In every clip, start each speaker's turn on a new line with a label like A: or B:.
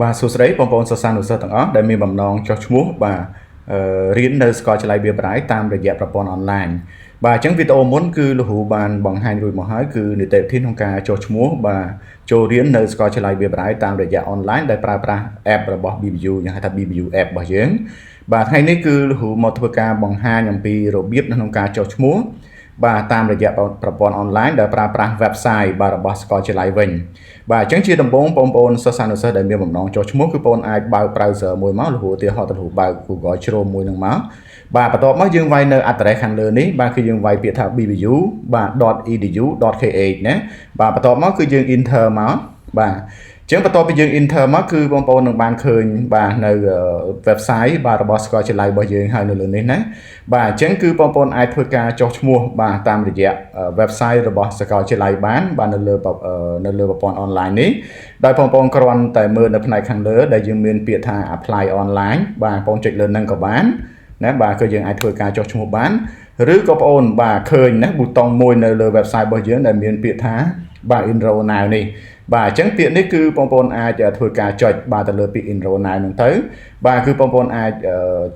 A: បាទសួស្តីបងប្អូនសិស្សានុសិស្សទាំងអស់ដែលមានបំណងចុះឈ្មោះបាទរៀននៅសាកលវិទ្យាល័យវាលបរាយតាមរយៈប្រព័ន្ធអនឡាញបាទអញ្ចឹងវីដេអូមុនគឺលោកគ្រូបានបង្ហាញរួចមកហើយគឺនីតិវិធីក្នុងការចុះឈ្មោះបាទចូលរៀននៅសាកលវិទ្យាល័យវាលបរាយតាមរយៈអនឡាញដែលប្រើប្រាស់ app របស់ BBU យើងហៅថា BBU app របស់យើងបាទថ្ងៃនេះគឺលោកគ្រូមកធ្វើការបង្ហាញអំពីរបៀបក្នុងការចុះឈ្មោះបាទតាមរយៈប្រព័ន្ធអនឡាញដែលប្រើប្រាស់ website បាទរបស់សាកលវិទ្យាល័យវិញបាទអញ្ចឹងជាដំបូងបងប្អូនសិស្សានុសិស្សដែលមានបំណងចុះឈ្មោះគឺបងអាចបើក browser មួយមកលោកឧទាហរណ៍ទៅលោកបើក Google Chrome មួយនឹងមកបាទបន្ទាប់មកយើងវាយនៅ address ខាងលើនេះបាទគឺយើងវាយពាក្យថា bbu បាទ .edu.kh ណាបាទបន្ទាប់មកគឺយើង enter មកបាទចឹងបន្ទាប់ពីយើង enter មកគឺបងប្អូននឹងបានឃើញបាទនៅ website បាទរបស់សាកលវិទ្យាល័យរបស់យើងហើយនៅលើនេះណាបាទអញ្ចឹងគឺបងប្អូនអាចធ្វើការចុះឈ្មោះបាទតាមរយៈ website របស់សាកលវិទ្យាល័យបានបាទនៅលើប្រព័ន្ធ online នេះដោយបងប្អូនគ្រាន់តែមើលនៅផ្នែកខាងលើដែលយើងមានពាក្យថា apply online បាទបងប្អូនចុចលើហ្នឹងក៏បានណាបាទគឺយើងអាចធ្វើការចុះឈ្មោះបានឬក៏បងប្អូនបាទឃើញណាប៊ូតុងមួយនៅលើ website របស់យើងដែលមានពាក្យថាបាទ enroll now នេះបាទអញ្ចឹងពាក្យនេះគឺបងប្អូនអាចធ្វើការចុចបាទទៅលើពាក្យ enroll now ហ្នឹងទៅបាទគឺបងប្អូនអាច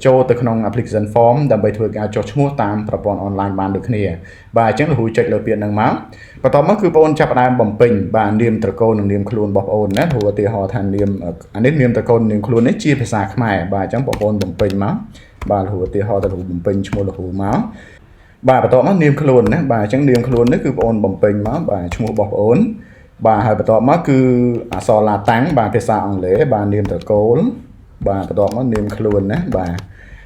A: ចូលទៅក្នុង application form ដើម្បីធ្វើការចុះឈ្មោះតាមប្រព័ន្ធ online បានដូចគ្នាបាទអញ្ចឹងលោកគ្រូចុចលើពាក្យហ្នឹងមកបន្ទាប់មកគឺបងប្អូនចាប់ផ្ដើមបំពេញបាទនាមត្រកូលនិងនាមខ្លួនរបស់បងប្អូនណាព្រោះឧទាហរណ៍ថានាមអានេះនាមត្រកូលនាមខ្លួននេះជាភាសាខ្មែរបាទអញ្ចឹងបងប្អូនបំពេញមកបាទលោកគ្រូឧទាហរណ៍ទៅលោកបំពេញឈ្មោះលោកគ្រូមកបាទបន្ទាប់មកនាមខ្លួនណាបាទអញ្ចឹងនាមខ្លួននេះគឺបងប្អូនបំពេញមកបាទឈ្មោះរបស់បងប្អូនបាទហើយបន្ទាប់មកគឺអក្សរឡាតាំងបាទភាសាអង់គ្លេសបាទនាមត្រកូលបាទបន្ទាប់មកនាមខ្លួនណាបាទ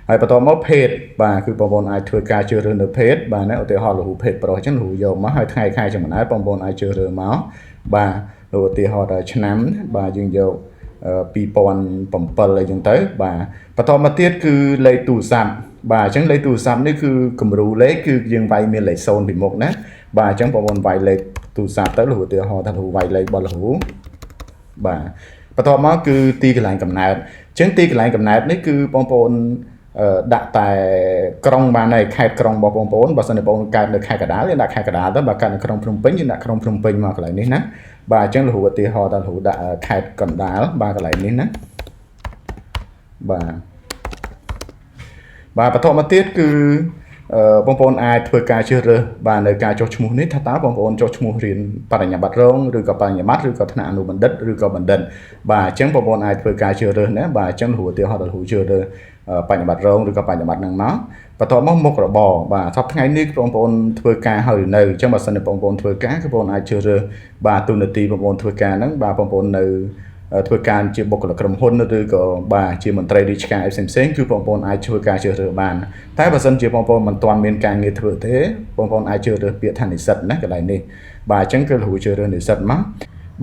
A: ហើយបន្ទាប់មកភេទបាទគឺបងប្អូនអាចធ្វើការជ្រើសរើសនៅភេទបាទណាឧទាហរណ៍លោកភេទប្រុសអញ្ចឹងលោកយកមកហើយថ្ងៃខែចំណាយបងប្អូនអាចជ្រើសរើសមកបាទលោកឧទាហរណ៍ឆ្នាំបាទយើងយក2007អីចឹងទៅបាទបន្តមកទៀតគឺលេខទូរស័ព្ទបាទអញ្ចឹងលេខទូរស័ព្ទនេះគឺគំរូលេខគឺយើងវាយមានលេខ0ពីមុខណាបាទអញ្ចឹងបងប្អូនវាយលេខទូរស័ព្ទទៅលោកឧទាហរណ៍ថាលោកវាយលេខរបស់លោកបាទបន្តមកគឺទីកន្លែងកំណើតអញ្ចឹងទីកន្លែងកំណើតនេះគឺបងប្អូនដាក់តែក្រុងបានហើយខេត្តក្រុងរបស់បងប្អូនបើសិនជាបងប្អូនកើតនៅខេត្តកណ្ដាលយើងដាក់ខេត្តកណ្ដាលទៅបើកើតនៅក្រុងភ្នំពេញយើងដាក់ក្រុងភ្នំពេញមកកន្លែងនេះណាបាទអញ្ចឹងលោកឧទាហរណ៍ថាលោកដាក់ខេត្តកណ្ដាលបាទកន្លែងនេះណាបាទបន្តមកទៀតគឺបងប្អូនអាចធ្វើការជ្រើសរើសបាទនៅការចុះឈ្មោះនេះថាតើបងប្អូនចុះឈ្មោះរៀនបរិញ្ញាបត្ររងឬក៏បរិញ្ញាបត្រឬក៏ថ្នាក់អនុបណ្ឌិតឬក៏បណ្ឌិតបាទអញ្ចឹងបងប្អូនអាចធ្វើការជ្រើសរើសណាបាទអញ្ចឹងលោកឧទាហរណ៍ដល់លោកជ្រើសរើសបរិញ្ញាបត្ររងឬក៏បរិញ្ញាបត្រហ្នឹងមកបន្ទាប់មកមុខរបរបាទសប្តាហ៍ថ្ងៃនេះបងប្អូនធ្វើការហើយនៅអញ្ចឹងបើសិនជាបងប្អូនធ្វើការគឺបងប្អូនអាចជ្រើសរើសបាទទូនាទីបងប្អូនធ្វើការហ្នឹងបាទបងប្អូននៅធ្វើការជាបុគ្គលិកក្រុមហ៊ុនឬក៏បាទជាមន្ត្រីរាជការផ្សេងៗគឺបងប្អូនអាចធ្វើការជ្រើសរើសបានតែបើសិនជាបងប្អូនមិនទាន់មានការងារធ្វើទេបងប្អូនអាចជ្រើសរើសពាក្យថានិស្សិតណាកន្លែងនេះបាទអញ្ចឹងគឺលោកជ្រើសរើសនិស្សិតមក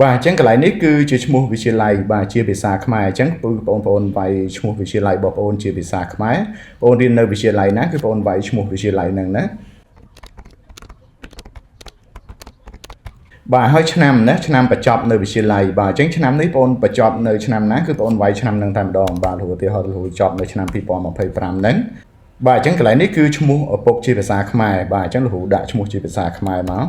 A: បាទអញ្ចឹងកន្លែងនេះគឺជាឈ្មោះវិទ្យាល័យបាទជាភាសាខ្មែរអញ្ចឹងបងប្អូនវាយឈ្មោះវិទ្យាល័យបងប្អូនជាភាសាខ្មែរបងប្អូនរៀននៅវិទ្យាល័យណាគឺបងប្អូនវាយឈ្មោះវិទ្យាល័យហ្នឹងណាបាទហើយឆ្នាំណាឆ្នាំបញ្ចប់នៅវិទ្យាល័យបាទអញ្ចឹងឆ្នាំនេះបងបញ្ចប់នៅឆ្នាំណាគឺបងវាយឆ្នាំហ្នឹងតែម្ដងបាទឧទាហរណ៍លោកចប់នៅឆ្នាំ2025ហ្នឹងបាទអញ្ចឹងកន្លែងនេះគឺឈ្មោះឪពុកជាភាសាខ្មែរបាទអញ្ចឹងលោកដាក់ឈ្មោះជាភាសាខ្មែរមក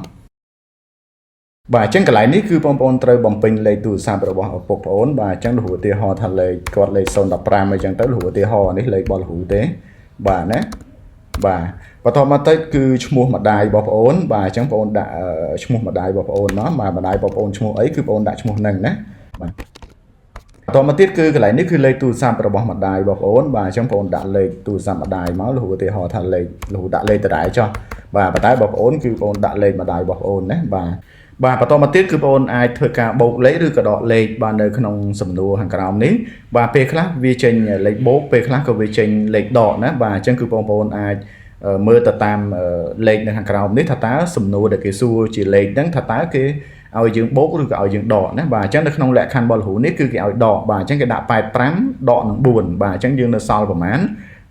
A: បាទអញ្ចឹងកន្លែងនេះគឺបងប្អូនត្រូវបំពេញលេខទូរស័ព្ទរបស់ឪពុកប្អូនបាទអញ្ចឹងលោកឧទាហរណ៍ថាលេខគាត់លេខ015អីចឹងទៅលោកឧទាហរណ៍នេះលេខរបស់លោកទេបាទណាបាទបន្តមកទៅគឺឈ្មោះម្ដាយរបស់ប្អូនបាទអញ្ចឹងបងប្អូនដាក់ឈ្មោះម្ដាយរបស់ប្អូនមកបាទម្ដាយរបស់ប្អូនឈ្មោះអីគឺបងប្អូនដាក់ឈ្មោះហ្នឹងណាបាទបន្តមកទៀតគឺកន្លែងនេះគឺលេខទូរស័ព្ទរបស់ម្ដាយរបស់ប្អូនបាទអញ្ចឹងបងប្អូនដាក់លេខទូរស័ព្ទម្ដាយមកលោកឧទាហរណ៍ថាលេខលោកដាក់លេខដដែលចុះបាទប៉ុន្តែបងប្អូនគឺបងប្អូនដាក់លេខម្ដាយរបស់ប្អូនណាបាទបន្តមកទៀតគឺបងប្អូនអាចធ្វើការបូកលេខឬក៏ដកលេខបាននៅក្នុងសំណួរខាងក្រោមនេះបាទពេលខ្លះវាចេញលេខបូកពេលខ្លះក៏វាចេញលេខដកណាបាទអញ្ចឹងគឺបងប្អូនអាចមើលទៅតាមលេខនៅខាងក្រោមនេះថាតើសំណួរដែលគេសួរជាលេខហ្នឹងថាតើគេឲ្យយើងបូកឬក៏ឲ្យយើងដកណាបាទអញ្ចឹងនៅក្នុងលក្ខខណ្ឌរបស់លោកគ្រូនេះគឺគេឲ្យដកបាទអញ្ចឹងគេដាក់85ដកនឹង4បាទអញ្ចឹងយើងនៅសល់ប្រមាណ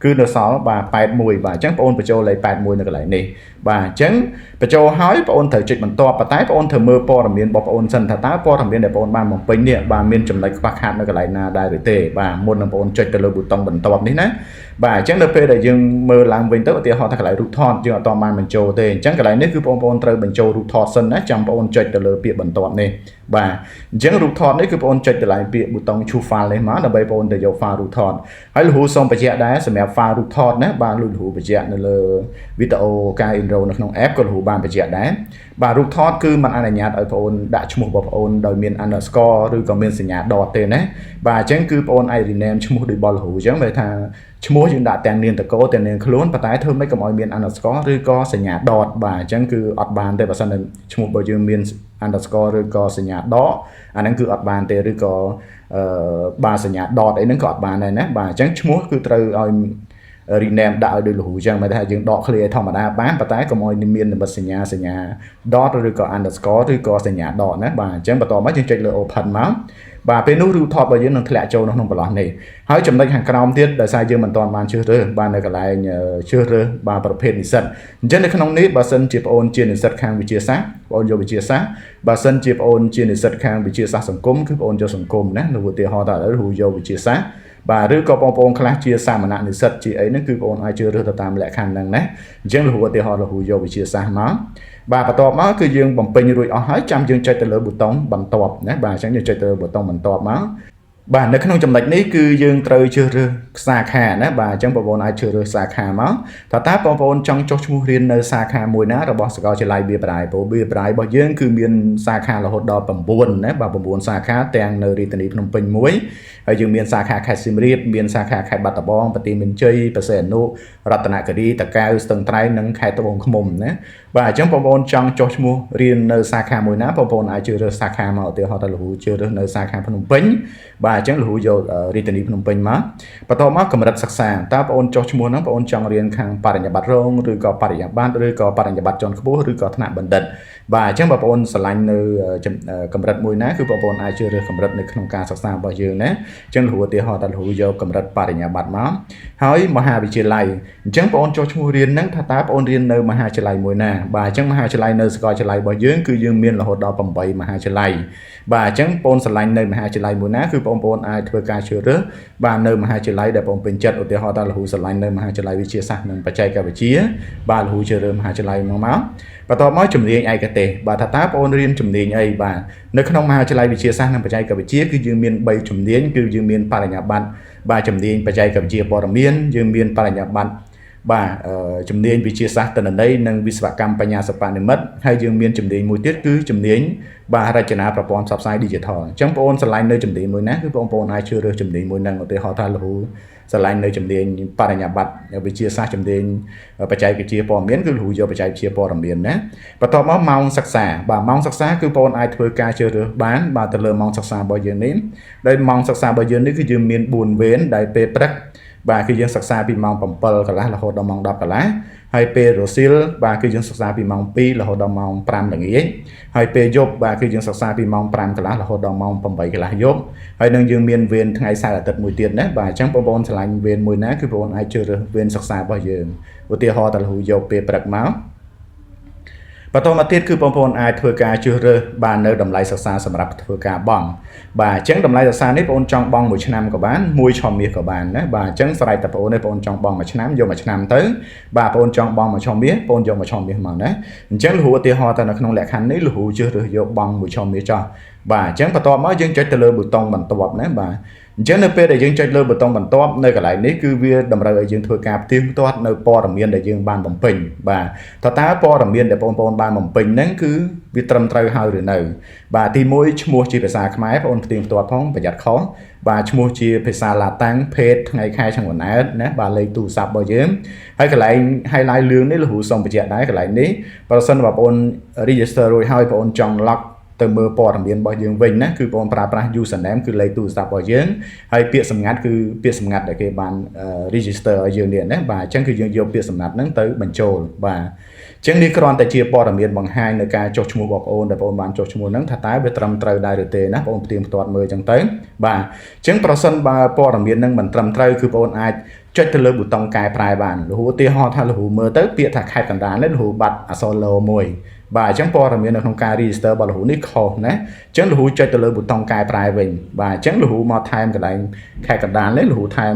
A: គឺនៅសល់បាទ81បាទអញ្ចឹងបងប្អូនបញ្ចូលលេខ81នៅកន្លែងនេះបាទអញ្ចឹងបញ្ចូលហើយបងប្អូនត្រូវចុចបន្ទាប់ប៉ុន្តែបងប្អូនត្រូវមើលព័ត៌មានរបស់បងប្អូនសិនថាតើព័ត៌មានដែលបងប្អូនបានបំពេញនេះបាទមានចំណុចខ្វះខាតនៅកន្លែងណាដែរឬទេបាទមុននឹងបងប្អូនចុចទៅលើប៊ូតុងបន្ទាប់នេះណា បាទអញ្ចឹងនៅពេលដែលយើងមើលឡើងវិញទៅឧទាហរណ៍ថាកន្លែងរូបថតយើងអត់តបានបញ្ចូលទេអញ្ចឹងកន្លែងនេះគឺបងប្អូនត្រូវបញ្ចូលរូបថតសិនណាចាំបងប្អូនចុចទៅលើពាក្យបន្ទាប់នេះបាទអញ្ចឹងរូបថតនេះគឺបងប្អូនចុចទៅលើពាក្យប៊ូតុង choose file នេះមកដើម្បីបងប្អូនទៅយក file រូបថតហើយលោកគ្រូសូមបញ្ជាក់ដែរសម្រាប់ file រូបថតណាបាទលោកគ្រូបញ្ជាក់នៅលើវីដេអូការ intro នៅក្នុង app ក៏លោកគ្រូបានបញ្ជាក់ដែរបាទរូបថតគឺมันអនុញ្ញាតឲ្យបងប្អូនដាក់ឈ្មោះបងប្អូនដោយមាន underscore ឬក៏មានសញ្ញា dot ទេណាបាទអញ្ចឹងគឺបងប្អូនអាច rename ឈ្មោះដោយបងលោកគ្រូអញ្ចឹងបើថាឈ្មោះយើងដាក់ទាំងនាមតកោទាំងនាមខ្លួនប៉ុន្តែធ្វើម៉េចកុំឲ្យមាន underscore ឬក៏សញ្ញា dot បាទអញ្ចឹងគឺអត់បានទេបើសិនតែឈ្មោះរបស់យើងមាន underscore ឬក៏សញ្ញា dot អាហ្នឹងគឺអត់បានទេឬក៏បាទសញ្ញា dot អីហ្នឹងក៏អត់បានដែរណាបាទអញ្ចឹងឈ្មោះគឺត្រូវឲ្យrename ដាក់ឲ្យដូចលហ៊ូអញ្ចឹងមិនថាយើងដក clear ធម្មតាបានប៉ុន្តែកុំឲ្យមាននិមិត្តសញ្ញា dot ឬក៏ underscore ឬក៏សញ្ញា dot ណាបាទអញ្ចឹងបន្តមកយើងចុចលើ open មកបាទពេលនោះរូបថតរបស់យើងនឹងធ្លាក់ចូលក្នុងប្រឡោះនេះហើយចំណុចខាងក្រោមទៀតដោយសារយើងមិនទាន់បានជ្រើសរើសបាននៅកន្លែងជ្រើសរើសបាទប្រភេទនិស្សិតអញ្ចឹងនៅក្នុងនេះបើសិនជាបងអូនជានិស្សិតខាងវិទ្យាសាស្ត្របងអូនយកវិទ្យាសាស្ត្របើសិនជាបងអូនជានិស្សិតខាងវិទ្យាសាស្ត្រសង្គមគឺបងអូនយកសង្គមណាឧទាហរណ៍ថាឥឡូវគ្រូយកវិទ្យាសាស្ត្របាទឬក៏បងប្អូនខ្លះជាសាមញ្ញនិស្សិតជាអីហ្នឹងគឺបងប្អូនអាចជ្រើសរើសទៅតាមលក្ខខណ្ឌហ្នឹងណាអញ្ចឹងលោកឧទាហរណ៍លោកយកវិទ្យាសាស្ត្រមកបាទបន្ទាប់មកគឺយើងបំពេញរួចអស់ហើយចាំយើងចុចទៅលើប៊ូតុងបន្ទាប់ណាបាទអញ្ចឹងយើងចុចទៅលើប៊ូតុងបន្ទាប់មកបាទនៅក្នុងចំណុចនេះគឺយើងត្រូវជ្រើសរើសសាខាណាបាទអញ្ចឹងបងប្អូនអាចជ្រើសរើសសាខាមកតើបងប្អូនចង់ចុះឈ្មោះរៀននៅសាខាមួយណារបស់សាកលវិទ្យាល័យ BA បរាយព្រោះ BA បរាយរបស់យើងគឺមានសាខារហូតដល់9ណាបាទ9សាខាទាំងនៅរាជធានីភ្នំពេញមួយហើយយើងមានសាខាខេត្តសៀមរាបមានសាខាខេត្តបាត់ដំបងបន្ទាយមានជ័យបរសៃអនុរតនគិរីតាកែវស្ទឹងត្រែងនិងខេត្តត្បូងឃ្មុំណាបាទអញ្ចឹងបងប្អូនចង់ចុះឈ្មោះរៀននៅសាខាមួយណាបងប្អូនអាចជ្រើសរើសសាខាមកឧទាហរណ៍ថាលោកគ្រូជ្រើសរើសនៅសាខាភ្នំពេញបាទអញ្ចឹងលោកគ្រូយករាជធានីភ្នំពេញមកបន្ទាប់មកកម្រិតសិក្សាតើបងប្អូនចុះឈ្មោះហ្នឹងបងប្អូនចង់រៀនខាងបរិញ្ញាបត្ររងឬក៏បរិញ្ញាបត្រឬក៏បរិញ្ញាបត្រជាន់ខ្ពស់ឬក៏ថ្នាក់បណ្ឌិតបាទអញ្ចឹងបងប្អូនស្រឡាញ់នៅកម្រិតមួយណាគឺបងប្អូនអាចជ្រើសរើសកម្រិតនៅក្នុងការសិក្សារបស់យើងណាអញ្ចឹងលោកគ្រូឧទាហរណ៍ថាលោកគ្រូយកកម្រិតបរិញ្ញាបត្រមកហើយមហាវិទ្យាល័យអញ្ចឹងបងប្អូនចុះឈ្មោះរៀនហ្នឹងថាតើបងប្អូនរៀននៅមហាវិទ្យាល័យមួយណាបាទអញ្ចឹងមហាវិទ្យាល័យនៅសាកលវិទ្យាល័យរបស់យើងគឺយើងមានរហូតដល់8មហាវិទ្យាល័យបាទអញ្ចឹងបងប្អូនស្រឡាញ់នៅមហាវិទ្យាល័យមួយណាគឺបងប្អូនអាចធ្វើការជ្រើសរើសបាទនៅមហាវិទ្យាល័យដែលបងពេញចិត្តឧទាហរណ៍ថាលោកគ្រូស្រឡាញ់នៅមហាវិទ្យាល័យវិទ្យាសាស្ត្រនិងបច្ចេកវិទ្យាបាទលោកគ្រូជ្រើសរើសមហាវិទ្យាល័យមកបន្ទាប់មកជំនាញឯកទេសបាទថាតើបងប្អូនរៀនជំនាញអីបាទនៅក្នុងមហាវិទ្យាល័យវិទ្យាសាស្ត្រនិងបច្ចេកវិទ្យាគឺយើងមាន3ជំនាញគឺយើងមានបរិញ្ញាបត្របាទជំនាញបច្ចេកវិទ្យាព័ត៌មានយើងមានបរិញ្ញាបត្របាទជំនាញវិទ្យាសាស្ត្រទិន្នន័យនិងវិស្វកម្មបញ្ញាសិប្បនិម្មិតហើយយើងមានជំនាញមួយទៀតគឺជំនាញបាទរចនាប្រព័ន្ធផ្សព្វផ្សាយ Digital អញ្ចឹងបងប្អូនស្រឡាញ់នៅជំនាញមួយណាគឺបងប្អូនអាចជ្រើសរើសជំនាញមួយហ្នឹងឧទាហរណ៍ថាលោកគ្រូស្រឡាញ់នៅជំនាញបរិញ្ញាបត្រវិទ្យាសាស្ត្រជំនាញបច្ចេកវិទ្យាព័ត៌មានគឺលោកគ្រូយកបច្ចេកវិទ្យាព័ត៌មានណាបន្ទាប់មកម៉ោងសិក្សាបាទម៉ោងសិក្សាគឺបងប្អូនអាចធ្វើការជ្រើសរើសបានបាទទៅលើម៉ោងសិក្សារបស់យើងនេះដោយម៉ោងសិក្សារបស់យើងនេះគឺយើងមាន4វេនដែលពេលព្រឹកបាទគឺយើងសិក្សាពីម៉ោង7កន្លះរហូតដល់ម៉ោង10កន្លះហើយពេលរសៀលបាទគឺយើងសិក្សាពីម៉ោង2រហូតដល់ម៉ោង5ល្ងាចហើយពេលយប់បាទគឺយើងសិក្សាពីម៉ោង5កន្លះរហូតដល់ម៉ោង8កន្លះយប់ហើយនឹងយើងមានវេនថ្ងៃសៅរ៍អាទិត្យមួយទៀតណាបាទអញ្ចឹងបងប្អូនឆ្លាញ់វេនមួយណាគឺបងប្អូនអាចជ្រើសរើសវេនសិក្សារបស់យើងឧទាហរណ៍តែលោកយកពេលព្រឹកមកបន្តមកទៀតគឺបងប្អូនអាចធ្វើការជ្រើសរើសបាននៅតម្លៃសិក្សាសម្រាប់ធ្វើការបង់បាទអញ្ចឹងតម្លៃសិក្សានេះបងប្អូនចង់បង់1ឆ្នាំក៏បាន1ឆមាសក៏បានណាបាទអញ្ចឹងស្រេចតែបងប្អូនបងប្អូនចង់បង់1ឆ្នាំយក1ឆ្នាំទៅបាទបងប្អូនចង់បង់1ឆមាសបងប្អូនយក1ឆមាសមកណាអញ្ចឹងលោកឧទាហរណ៍ថានៅក្នុងលក្ខខណ្ឌនេះលោកជ្រើសរើសយកបង់1ឆមាសចោះបាទអញ្ចឹងបន្ទាប់មកយើងចុចទៅលើប៊ូតុងបន្ទាប់ណាបាទអញ្ចឹងនៅពេលដែលយើងចុចលើប៊ូតុងបន្ទាប់នៅកន្លែងនេះគឺវាតម្រូវឲ្យយើងធ្វើការផ្ទៀងផ្ទាត់នៅព័ត៌មានដែលយើងបានបំពេញបាទតើព័ត៌មានដែលបងប្អូនបានបំពេញហ្នឹងគឺវាត្រឹមត្រូវហើយឬនៅបាទទី1ឈ្មោះជាភាសាខ្មែរបងប្អូនផ្ទៀងផ្ទាត់ផងប្រយ័ត្នខុសបាទឈ្មោះជាភាសាឡាតាំងភេទថ្ងៃខែឆ្នាំកំណើតណាបាទលេខទូរស័ព្ទរបស់យើងហើយកន្លែង highlight លឿងនេះលោកគ្រូសូមបញ្ជាក់ដែរកន្លែងនេះបើសិនបងប្អូន register រួចហើយបងប្អូនចង់ logទៅមើលព័ត៌មានរបស់យើងវិញណាគឺបងប្រើប្រាស់ username គឺលេខទូរស័ព្ទរបស់យើងហើយពាក្យសម្ងាត់គឺពាក្យសម្ងាត់ដែលគេបាន register ឲ្យយើងនេះណាបាទអញ្ចឹងគឺយើងយកពាក្យសម្ងាត់ហ្នឹងទៅបញ្ចូលបាទអញ្ចឹងនេះគ្រាន់តែជាព័ត៌មានបង្ហាញនៅការចុះឈ្មោះបងប្អូនដែលបងបានចុះឈ្មោះហ្នឹងថាតើវាត្រឹមត្រូវដែរឬទេណាបងផ្ទៀងផ្ទាត់មើលអញ្ចឹងទៅបាទអញ្ចឹងប្រសិនបើព័ត៌មានហ្នឹងមិនត្រឹមត្រូវគឺបងអាចចុចទៅលើប៊ូតុងកែប្រែបានលោកឧទាហរណ៍ថាលោកមើលទៅពាក្យថាខេត្តកណ្ដាលនេះលោកបាត់អក្សរ L មួយបាទអញ្ចឹងព័ត៌មាននៅក្នុងការ register របស់លោកនេះខុសណាអញ្ចឹងលោកចុចទៅលើប៊ូតុងកែប្រែវិញបាទអញ្ចឹងលោកមកថែមកន្លែងខេត្តកណ្ដាលនេះលោកថែម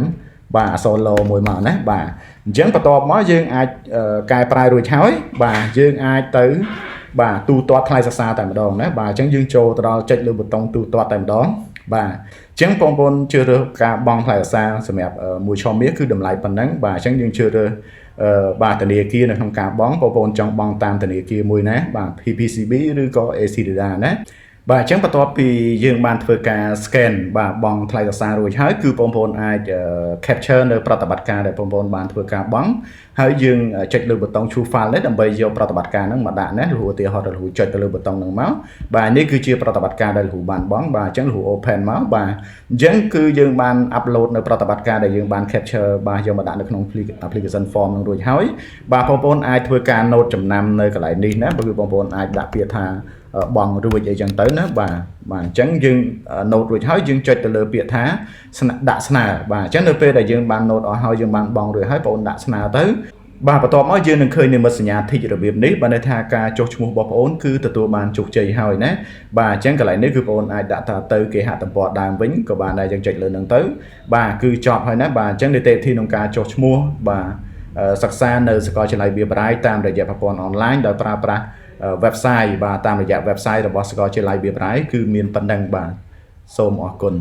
A: បាទអក្សរ low មួយមកណាបាទអញ្ចឹងបន្ទាប់មកយើងអាចកែប្រែរួចហើយបាទយើងអាចទៅបាទទូទាត់ថ្លៃសិក្សាតែម្ដងណាបាទអញ្ចឹងយើងចូលទៅដល់ចុចលើប៊ូតុងទូទាត់តែម្ដងបាទអញ្ចឹងបងប្អូនជឿរើសការបង់ថ្លៃសិក្សាសម្រាប់មួយឆមាសគឺតម្លៃប៉ុណ្ណឹងបាទអញ្ចឹងយើងជឿរើសបាទធនាគារនៅក្នុងការបង់បងប្អូនចង់បង់តាមធនាគារមួយណាបាទ PPCB ឬក៏ ACDA ណាបាទអញ្ចឹងបន្ទាប់ពីយើងបានធ្វើការ scan បាទបង់ថ្លៃសិក្សារួចហើយគឺបងប្អូនអាច capture នៅប្រតិបត្តិការដែលបងប្អូនបានធ្វើការបង់ហើយយើងចុចលើប៊ូតុង choose file នេះដើម្បីយកប្រតិបត្តិការហ្នឹងមកដាក់ណាឬឧទាហរណ៍ដល់ចុចទៅលើប៊ូតុងហ្នឹងមកបាទនេះគឺជាប្រតិបត្តិការដែលលោកបានបង់បាទអញ្ចឹងលោក open មកបាទអញ្ចឹងគឺយើងបាន upload នៅប្រតិបត្តិការដែលយើងបាន capture បាទយកមកដាក់នៅក្នុង application form ហ្នឹងរួចហើយបាទបងប្អូនអាចធ្វើការ note ចំណាំនៅកន្លែងនេះណាគឺបងប្អូនអាចដាក់ពាក្យថាបងរួចអីចឹងទៅណាបាទអញ្ចឹងយើង note រួចហើយយើងចុចទៅលើពាក្យថាដាក់ស្នើបាទអញ្ចឹងនៅពេលដែលយើងបាន note អស់ហើយយើងបានបងរួចហើយបងប្អូនដាក់ស្នើទៅបាទបន្ទាប់មកយើងនឹងឃើញនិមិត្តសញ្ញា tick របៀបនេះបាទន័យថាការចុះឈ្មោះរបស់បងប្អូនគឺទទួលបានជោគជ័យហើយណាបាទអញ្ចឹងកន្លែងនេះគឺបងប្អូនអាចដាក់ថាទៅគេហទំព័រដើមវិញក៏បានដែរយើងចុចលើនឹងទៅបាទគឺចប់ហើយណាបាទអញ្ចឹងនីតិវិធីក្នុងការចុះឈ្មោះបាទសិក្សានៅសាកលវិទ្យាល័យវាលបរាយតាមរយៈប្រព័ន្ធអនឡាញដោយប្រើប្រាស់ website បាទតាមរយៈ website របស់សាកលវិទ្យាល័យវាលបរាយគឺមានប៉ុណ្ណឹងបាទសូមអរគុណ